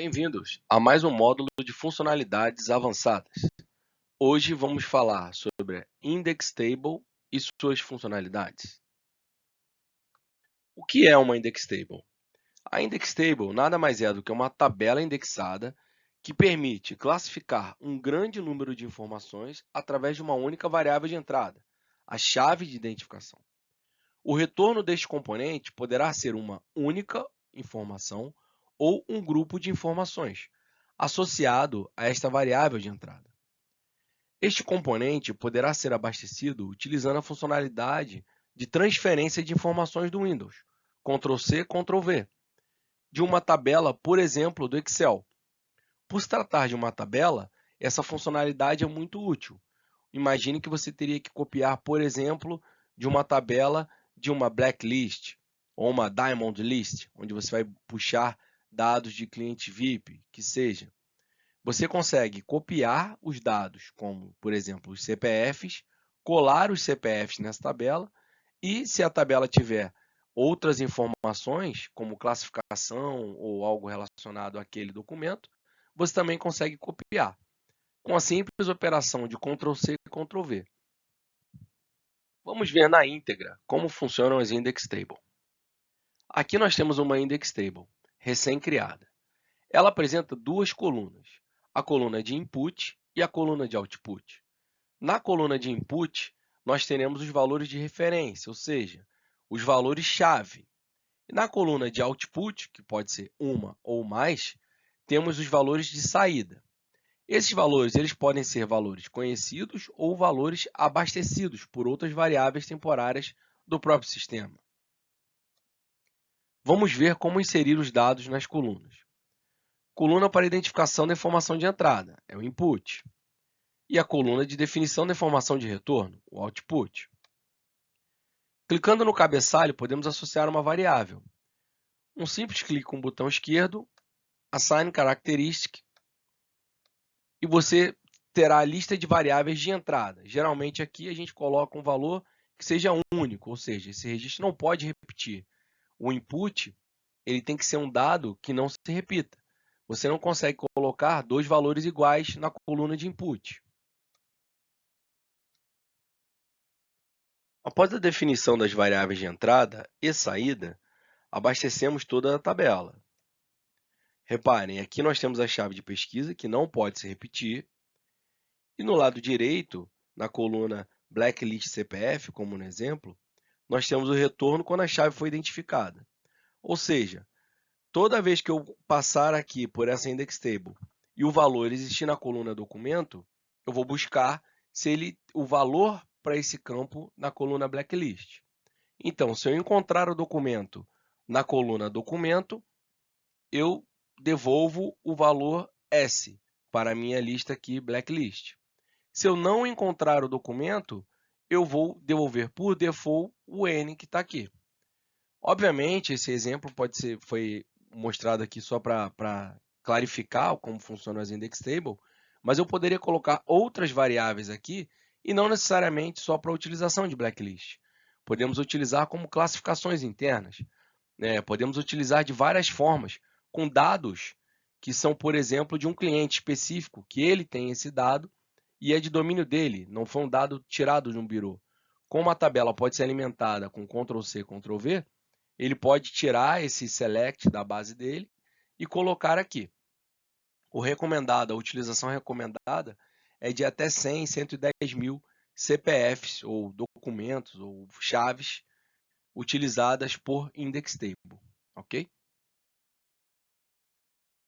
Bem-vindos a mais um módulo de funcionalidades avançadas. Hoje vamos falar sobre a Index Table e suas funcionalidades. O que é uma Index Table? A Index Table nada mais é do que uma tabela indexada que permite classificar um grande número de informações através de uma única variável de entrada, a chave de identificação. O retorno deste componente poderá ser uma única informação ou um grupo de informações, associado a esta variável de entrada. Este componente poderá ser abastecido utilizando a funcionalidade de transferência de informações do Windows, Ctrl+C, Ctrl+V, de uma tabela, por exemplo, do Excel. Por se tratar de uma tabela, essa funcionalidade é muito útil. Imagine que você teria que copiar, por exemplo, de uma tabela de uma blacklist ou uma diamond list, onde você vai puxar dados de cliente VIP, que seja. Você consegue copiar os dados, como, por exemplo, os CPFs, colar os CPFs nessa tabela e, se a tabela tiver outras informações, como classificação ou algo relacionado àquele documento, você também consegue copiar, com a simples operação de Ctrl+C e Ctrl+V. Vamos ver na íntegra como funcionam as Index Table. Aqui nós temos uma Index Table recém-criada. Ela apresenta duas colunas, a coluna de Input e a coluna de Output. Na coluna de Input, nós teremos os valores de referência, ou seja, os valores-chave. E na coluna de Output, que pode ser uma ou mais, temos os valores de saída. Esses valores eles podem ser valores conhecidos ou valores abastecidos por outras variáveis temporárias do próprio sistema. Vamos ver como inserir os dados nas colunas. Coluna para identificação da informação de entrada, é o Input. E a coluna de definição da informação de retorno, o Output. Clicando no cabeçalho, podemos associar uma variável. Um simples clique com o botão esquerdo, Assign Characteristic, e você terá a lista de variáveis de entrada. Geralmente aqui a gente coloca um valor que seja único, ou seja, esse registro não pode repetir. O input ele tem que ser um dado que não se repita. Você não consegue colocar dois valores iguais na coluna de input. Após a definição das variáveis de entrada e saída, abastecemos toda a tabela. Reparem, aqui nós temos a chave de pesquisa, que não pode se repetir, e no lado direito, na coluna Blacklist CPF, como no exemplo, nós temos o retorno quando a chave foi identificada. Ou seja, toda vez que eu passar aqui por essa Index Table e o valor existir na coluna documento, eu vou buscar o valor para esse campo na coluna Blacklist. Então, se eu encontrar o documento na coluna documento, eu devolvo o valor S para a minha lista aqui Blacklist. Se eu não encontrar o documento, eu vou devolver por default o N que está aqui. Obviamente, esse exemplo foi mostrado aqui só para clarificar como funcionam as Index Table, mas eu poderia colocar outras variáveis aqui e não necessariamente só para a utilização de blacklist. Podemos utilizar como classificações internas, né? Podemos utilizar de várias formas, com dados que são, por exemplo, de um cliente específico, que ele tem esse dado e é de domínio dele, não foi um dado tirado de um birô. Como a tabela pode ser alimentada com Ctrl+C, Ctrl+V, ele pode tirar esse select da base dele e colocar aqui. A utilização recomendada é de até 100, 110 mil CPFs, ou documentos, ou chaves, utilizadas por Index Table, ok?